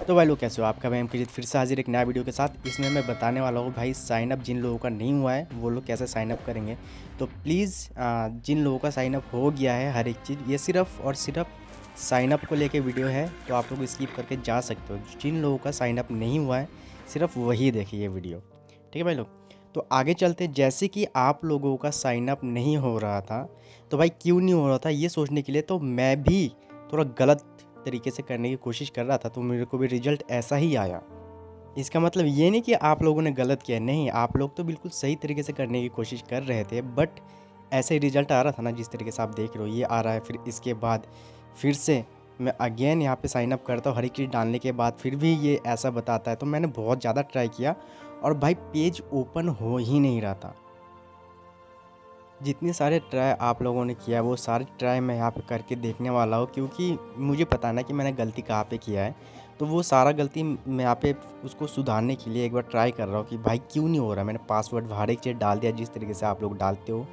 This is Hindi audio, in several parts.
तो भाई लोग कैसे हो? आपका मैं एमकेजीत फिर से हाजिर एक नया वीडियो के साथ। इसमें मैं बताने वाला हूँ भाई साइन अप जिन लोगों का नहीं हुआ है वो लोग कैसे साइन अप करेंगे। तो प्लीज़ जिन लोगों का साइन अप हो गया है हर एक चीज़, ये सिर्फ और सिर्फ साइन अप को लेके वीडियो है, तो आप लोग स्किप करके जा सकते हो। जिन लोगों का साइन अप नहीं हुआ है सिर्फ वही देखिए ये वीडियो, ठीक है भाई लोग। तो आगे चलते, जैसे कि आप लोगों का साइन अप नहीं हो रहा था तो भाई क्यों नहीं हो रहा था ये सोचने के लिए तो मैं भी थोड़ा गलत तरीके से करने की कोशिश कर रहा था, तो मेरे को भी रिजल्ट ऐसा ही आया। इसका मतलब ये नहीं कि आप लोगों ने गलत किया, नहीं, आप लोग तो बिल्कुल सही तरीके से करने की कोशिश कर रहे थे, बट ऐसे ही रिजल्ट आ रहा था ना जिस तरीके से आप देख रहे हो ये आ रहा है। फिर इसके बाद फिर से मैं अगेन यहाँ पे साइन अप करता हूँ, हर एक चीज़ डालने के बाद फिर भी ये ऐसा बताता है। तो मैंने बहुत ज़्यादा ट्राई किया और भाई पेज ओपन हो ही नहीं रहा था। जितने सारे ट्राई आप लोगों ने किया वो सारे ट्राई मैं यहाँ पे करके देखने वाला हूँ, क्योंकि मुझे पता है ना कि मैंने गलती कहाँ पे किया है। तो वो सारा गलती मैं यहाँ पे उसको सुधारने के लिए एक बार ट्राई कर रहा हूँ कि भाई क्यों नहीं हो रहा। मैंने पासवर्ड हर एक चीज़ डाल दिया जिस तरीके से आप लोग डालते हो।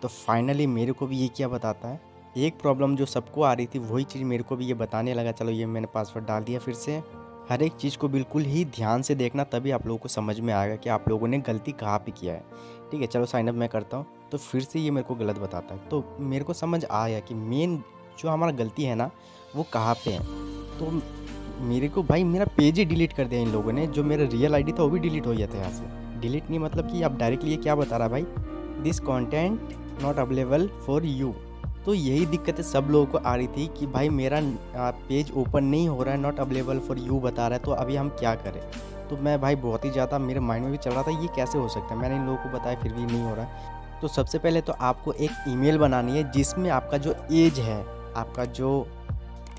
तो फाइनली मेरे को भी ये क्या बताता है, एक प्रॉब्लम जो सबको आ रही थी वही चीज़ मेरे को भी ये बताने लगा। चलो ये मैंने पासवर्ड डाल दिया फिर से। हर एक चीज़ को बिल्कुल ही ध्यान से देखना, तभी आप लोगों को समझ में आएगा कि आप लोगों ने गलती कहाँ पे किया है। ठीक है, चलो साइन अप मैं करता हूँ। तो फिर से ये मेरे को गलत बताता है, तो मेरे को समझ आया कि मेन जो हमारा गलती है ना वो कहाँ पे है। तो मेरे को भाई मेरा पेज ही डिलीट कर दिया इन लोगों ने। जो मेरा रियल आईडी था वो भी डिलीट हो गया था यहाँ से। डिलीट नहीं मतलब कि अब डायरेक्टली ये क्या बता रहा है भाई, this content not available for you. तो यही दिक्कतें सब लोगों को आ रही थी कि भाई मेरा पेज ओपन नहीं हो रहा है, नॉट अवेलेबल फॉर यू बता रहा है, तो अभी हम क्या करें। तो मैं भाई बहुत ही ज़्यादा मेरे माइंड में भी चल रहा था ये कैसे हो सकता है। मैंने इन लोगों को बताया फिर भी नहीं हो रहा है। तो सबसे पहले तो आपको एक ईमेल बनानी है जिसमें आपका जो एज है, आपका जो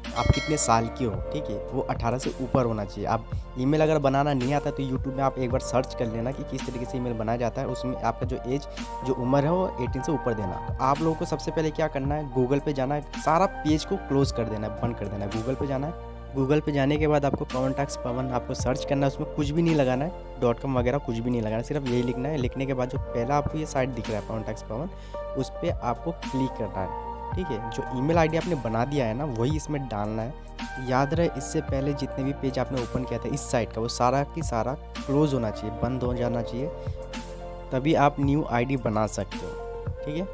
आप कितने साल के हो, ठीक है, वो 18 से ऊपर होना चाहिए। आप ईमेल अगर बनाना नहीं आता तो यूट्यूब में आप एक बार सर्च कर लेना कि किस तरीके से ईमेल बनाया जाता है। उसमें आपका जो एज, जो उम्र है वो 18 से ऊपर देना। तो आप लोगों को सबसे पहले क्या करना है, गूगल पे जाना है, सारा पेज को क्लोज कर देना है, बंद कर देना है। गूगल पे जाना है, गूगल पे जाने के बाद आपको कॉन्टैक्ट्स पवन आपको सर्च करना है। उसमें कुछ भी नहीं लगाना है, डॉट कॉम वगैरह कुछ भी नहीं लगाना है, सिर्फ यही लिखना है। लिखने के बाद जो पहला आपको ये साइट दिख रहा है कॉन्टैक्ट्स पवन, उस पर आपको क्लिक करना है। ठीक है, जो ईमेल आईडी आपने बना दिया है ना वही इसमें डालना है। याद रहे इससे पहले जितने भी पेज आपने ओपन किया था इस साइट का, वो सारा की सारा क्लोज होना चाहिए, बंद हो जाना चाहिए, तभी आप न्यू आईडी बना सकते हो। ठीक है,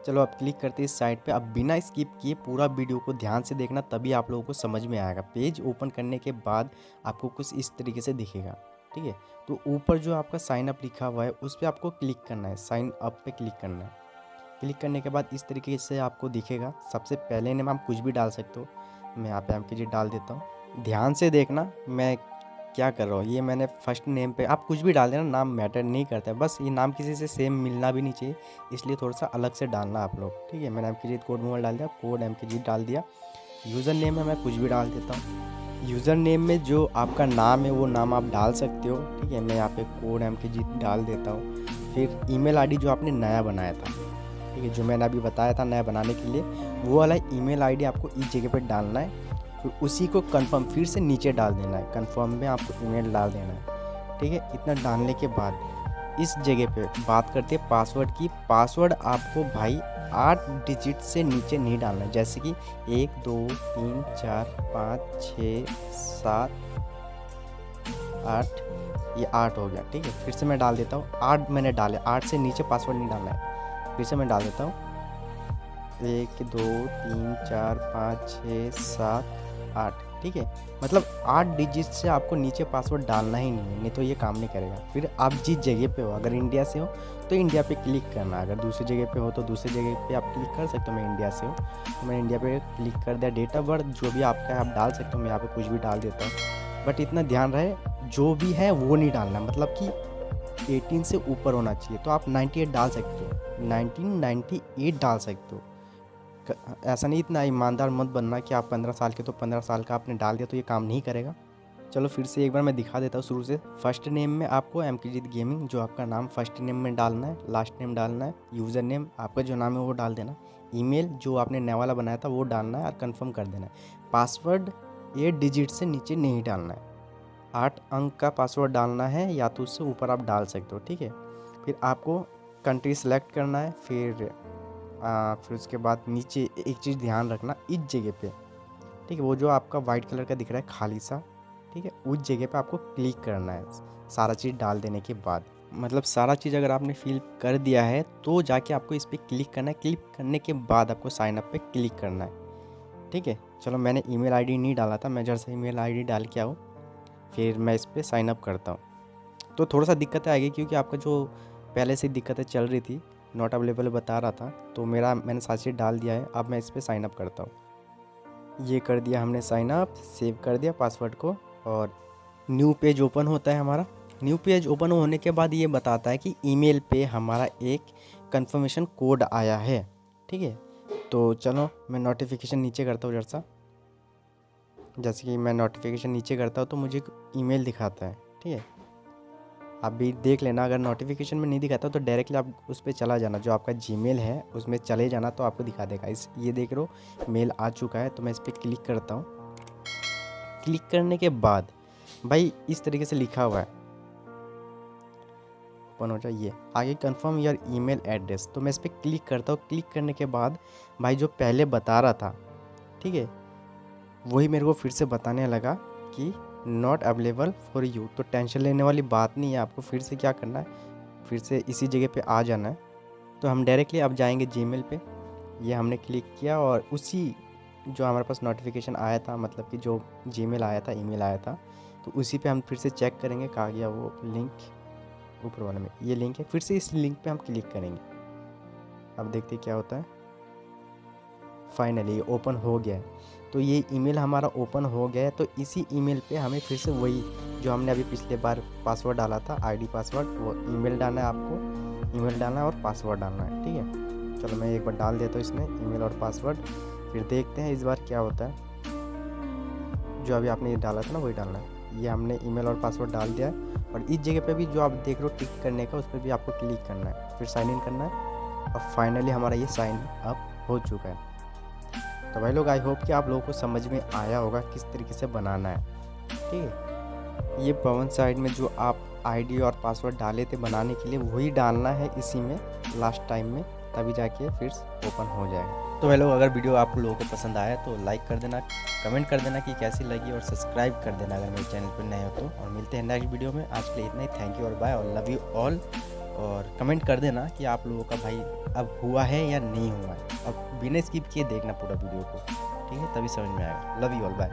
चलो आप क्लिक करते हैं इस साइट पे। अब बिना स्किप किए पूरा वीडियो को ध्यान से देखना, तभी आप लोगों को समझ में आएगा। पेज ओपन करने के बाद आपको कुछ इस तरीके से दिखेगा। ठीक है, तो ऊपर जो आपका साइन अप लिखा हुआ है उस पर आपको क्लिक करना है, साइन अप पे क्लिक करना है। क्लिक करने के बाद इस तरीके से आपको दिखेगा। सबसे पहले नेम आप कुछ भी डाल सकते हो, मैं यहाँ पे एमकेजी डाल देता हूँ। ध्यान से देखना मैं क्या कर रहा हूँ। ये मैंने फर्स्ट नेम पे, आप कुछ भी डाल देना, नाम मैटर नहीं करता है, बस ये नाम किसी से सेम मिलना भी नहीं चाहिए, इसलिए थोड़ा सा अलग से डालना आप लोग। ठीक है, मैंने एमकेजी कोड मोबाइल डाल दिया, कोड एमकेजी डाल दिया। यूज़र नेम में मैं कुछ भी डाल देता हूँ। यूज़र नेम में जो आपका नाम है वो नाम आप डाल सकते हो। ठीक है, मैं यहाँ पे कोड एमकेजी डाल देता हूँ। फिर ईमेल आईडी जो आपने नया बनाया था, ठीक है, जो मैंने अभी बताया था नया बनाने के लिए, वो वाला ईमेल आईडी आपको इस जगह पे डालना है। फिर उसी को कंफर्म फिर से नीचे डाल देना है, कंफर्म में आपको ईमेल डाल देना है। ठीक है, इतना डालने के बाद इस जगह पे बात करते हैं पासवर्ड की। पासवर्ड आपको भाई 8 डिजिट से नीचे नहीं डालना है, जैसे कि 1 2 3 4 5 6 7 8, ये 8 हो गया। ठीक है, फिर से मैं डाल देता हूँ, 8 मैंने डाले, 8 से नीचे पासवर्ड नहीं डालना है। फिर से मैं डाल देता हूँ, 1 2 3 4 5 6 7 8। ठीक है, मतलब 8 डिजिट से आपको नीचे पासवर्ड डालना ही नहीं है, नहीं तो ये काम नहीं करेगा। फिर आप जिस जगह पे हो, अगर इंडिया से हो तो इंडिया पे क्लिक करना, अगर दूसरी जगह पे हो तो दूसरी जगह पे आप क्लिक कर सकते हो। मैं इंडिया से हूँ तो मैं इंडिया पे क्लिक कर दिया। डेट ऑफ बर्थ जो भी आपका है आप डाल सकते हो, मैं यहाँ पे कुछ भी डाल देता हूँ। बट इतना ध्यान रहे जो भी है वो नहीं डालना, मतलब कि 18 से ऊपर होना चाहिए। तो आप 98 डाल सकते हो, 1998 डाल सकते हो। ऐसा नहीं, इतना ईमानदार मत बनना कि आप 15 साल के तो 15 साल का आपने डाल दिया तो ये काम नहीं करेगा। चलो फिर से एक बार मैं दिखा देता हूँ शुरू से। फर्स्ट नेम में आपको एमकेजीत गेमिंग, जो आपका नाम फर्स्ट नेम में डालना है, लास्ट नेम डालना है, यूज़र नेम आपका जो नाम है वो डाल देना, ईमेल जो आपने नया वाला बनाया था वो डालना है और कंफर्म कर देना है। पासवर्ड 8 डिजिट से नीचे नहीं डालना है, 8 अंक का पासवर्ड डालना है, या तो उससे ऊपर आप डाल सकते हो। ठीक है, फिर आपको कंट्री सेलेक्ट करना है। फिर उसके बाद नीचे एक चीज़ ध्यान रखना, इस जगह पे, ठीक है, वो जो आपका वाइट कलर का दिख रहा है खाली सा, ठीक है, उस जगह पे आपको क्लिक करना है सारा चीज़ डाल देने के बाद। मतलब सारा चीज़ अगर आपने फिल कर दिया है तो जाके आपको इस पर क्लिक करना है। क्लिक करने के बाद आपको साइन अप पे क्लिक करना है। ठीक है, चलो मैंने ईमेल आईडी नहीं डाला था, मैं जरा सा ईमेल आईडी डाल के आऊँ, फिर मैं इस पर साइन अप करता हूँ। तो थोड़ा सा दिक्कत आएगी क्योंकि आपका जो पहले से दिक्कतें चल रही थी, नॉट अवेलेबल बता रहा था, तो मैंने सारी चीज़ डाल दिया है। अब मैं इस पर साइन अप करता हूँ। ये कर दिया हमने साइन अप, सेव कर दिया पासवर्ड को, और न्यू पेज ओपन होता है हमारा। न्यू पेज ओपन होने के बाद ये बताता है कि ईमेल पे हमारा एक कंफर्मेशन कोड आया है। ठीक है, तो चलो मैं नोटिफिकेशन नीचे करता हूँ जरा सा। जैसे कि मैं नोटिफिकेशन नीचे करता हूँ तो मुझे एक ईमेल दिखाता है। ठीक है, आप भी देख लेना, अगर नोटिफिकेशन में नहीं दिखाता तो डायरेक्टली आप उस पर चला जाना, जो आपका जीमेल है उसमें चले जाना, तो आपको दिखा देगा। ये देख लो मेल आ चुका है, तो मैं इस पर क्लिक करता हूँ। क्लिक करने के बाद भाई इस तरीके से लिखा हुआ है, ओपन हो जाइए आगे, कंफर्म योर ईमेल एड्रेस। तो मैं इस पर क्लिक करता हूँ। क्लिक करने के बाद भाई जो पहले बता रहा था, ठीक है, वही मेरे को फिर से बताने लगा कि नॉट अवेलेबल फॉर यू। तो टेंशन लेने वाली बात नहीं है, आपको फिर से क्या करना है, फिर से इसी जगह पे आ जाना है। तो हम डायरेक्टली अब जाएंगे जीमेल पे। ये हमने क्लिक किया और उसी जो हमारे पास नोटिफिकेशन आया था, मतलब कि जो जीमेल आया था, ईमेल आया था, तो उसी पे हम फिर से चेक करेंगे। कहा गया वो लिंक ऊपर वाले में, ये लिंक है, फिर से इस लिंक पे हम क्लिक करेंगे। अब देखते क्या होता है। फाइनली ये ओपन हो गया है। तो ये ईमेल हमारा ओपन हो गया है। तो इसी ईमेल पे हमें फिर से वही जो हमने अभी पिछले बार पासवर्ड डाला था, आईडी पासवर्ड, वो ईमेल डालना है आपको। ईमेल डालना है और पासवर्ड डालना है। ठीक है, चलो मैं एक बार डाल देता हूँ इसमें ईमेल और पासवर्ड, फिर देखते हैं इस बार क्या होता है। जो अभी आपने डाला था ना वही डालना है। ये हमने ईमेल और पासवर्ड डाल दिया है, और इस जगह पे भी जो आप देख रहे हो टिक करने का, उस पर भी आपको क्लिक करना है, फिर साइन इन करना है, और फाइनली हमारा ये साइन अप हो चुका है। तो भाई लोग, आई होप कि आप लोगों को समझ में आया होगा किस तरीके से बनाना है। ठीक है, ये पवन साइड में जो आप आईडी और पासवर्ड डाले थे बनाने के लिए, वही डालना है इसी में लास्ट टाइम में, तभी जाके फिर ओपन हो जाएगा। तो भाई लोग, अगर वीडियो आप लोगों को पसंद आया तो लाइक कर देना, कमेंट कर देना कि कैसी लगी, और सब्सक्राइब कर देना अगर मेरे चैनल पर नए हो तो। और मिलते हैं नेक्स्ट वीडियो में। आज के लिए इतना ही। थैंक यू और बाय, और लव यू ऑल। और कमेंट कर देना कि आप लोगों का भाई अब हुआ है या नहीं हुआ है। अब बिना स्किप किए देखना पूरा वीडियो को, ठीक है, तभी समझ में आएगा। Love you all, bye.